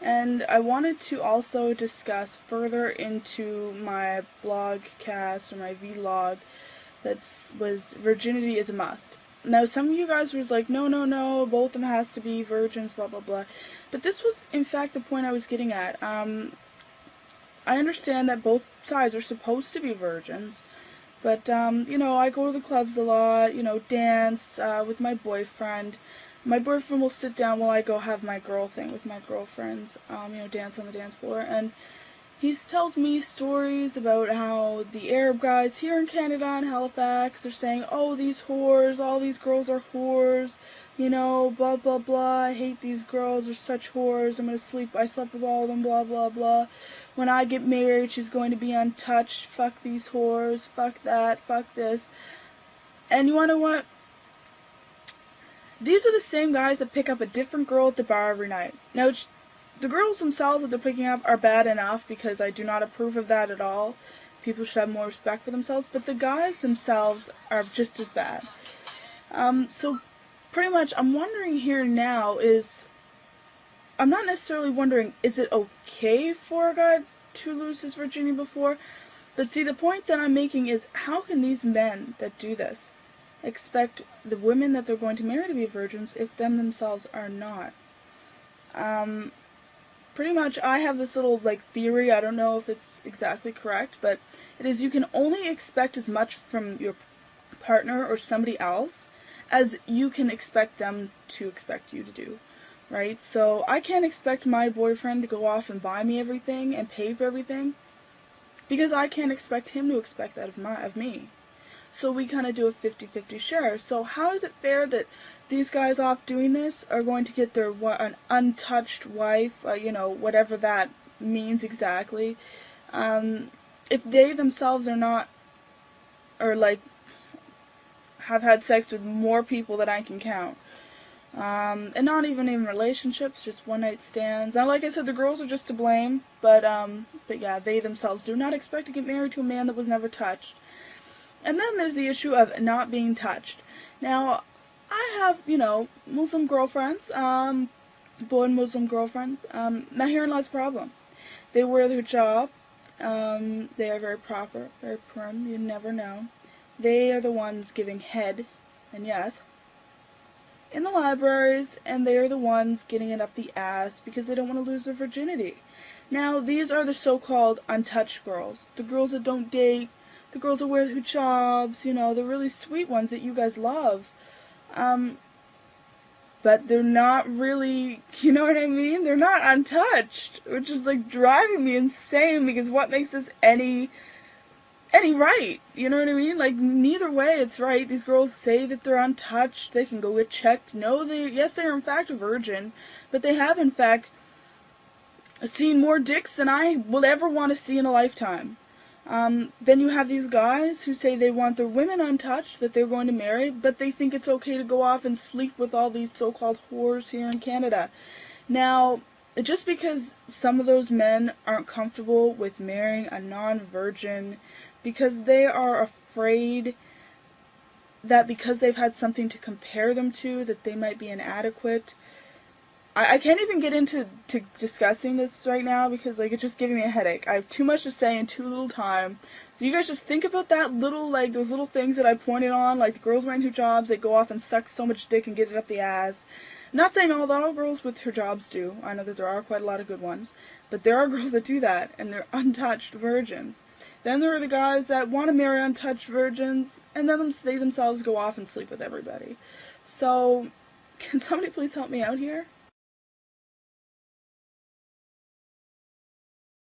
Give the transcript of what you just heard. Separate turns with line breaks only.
And I wanted to also discuss further into my blogcast or my vlog that was virginity is a must. Now, some of you guys was like, no, no, no, both of them has to be virgins, blah, blah, blah. But this was, in fact, the point I was getting at. I understand that both sides are supposed to be virgins, but, I go to the clubs a lot, dance with my boyfriend. My boyfriend will sit down while I go have my girl thing with my girlfriends, dance on the dance floor, and he tells me stories about how the Arab guys here in Canada in Halifax are saying, oh, these whores, all these girls are whores, blah, blah, blah, I hate these girls, they're such whores, I slept with all of them, blah, blah, blah. When I get married, she's going to be untouched, fuck these whores, fuck that, fuck this. And you wanna know what? These are the same guys that pick up a different girl at the bar every night. Now, the girls themselves that they're picking up are bad enough, because I do not approve of that at all. People should have more respect for themselves, but the guys themselves are just as bad. So pretty much I'm wondering here now I'm not necessarily wondering, is it okay for a guy to lose his virginity before? But see, the point that I'm making is, how can these men that do this expect the women that they're going to marry to be virgins if them themselves are not? Pretty much I have this little theory, I don't know if it's exactly correct, but it is you can only expect as much from your partner or somebody else as you can expect them to expect you to do, right? So I can't expect my boyfriend to go off and buy me everything and pay for everything, because I can't expect him to expect that of me. So we kind of do a 50-50 share. So how is it fair that these guys off doing this are going to get an untouched wife, whatever that means exactly, if they themselves are not, or have had sex with more people than I can count, and not even in relationships, just one night stands. Now, like I said, the girls are just to blame, but yeah, they themselves do not expect to get married to a man that was never touched. And then there's the issue of not being touched. Now, I have, Muslim girlfriends, born Muslim girlfriends. Now herein lies the problem. They wear their hijab. They are very proper, very prim. You never know. They are the ones giving head, and yes, in the libraries, and they are the ones getting it up the ass because they don't want to lose their virginity. Now, these are the so-called untouched girls. The girls that don't date. The girls that wear hijabs, the really sweet ones that you guys love. But they're not really, you know what I mean? They're not untouched, which is driving me insane, because what makes this any right? You know what I mean? Neither way it's right. These girls say that they're untouched, they can go get checked. No, yes, they are in fact a virgin, but they have in fact seen more dicks than I will ever want to see in a lifetime. Then you have these guys who say they want their women untouched, that they're going to marry, but they think it's okay to go off and sleep with all these so-called whores here in Canada. Now, just because some of those men aren't comfortable with marrying a non-virgin, because they are afraid that because they've had something to compare them to, that they might be inadequate. I can't even get into discussing this right now, because it's just giving me a headache. I have too much to say in too little time. So you guys just think about that little, those little things that I pointed on, the girls wearing hijabs, they go off and suck so much dick and get it up the ass. I'm not saying all girls with hijabs do. I know that there are quite a lot of good ones. But there are girls that do that, and they're untouched virgins. Then there are the guys that want to marry untouched virgins, and then they themselves go off and sleep with everybody. So, can somebody please help me out here?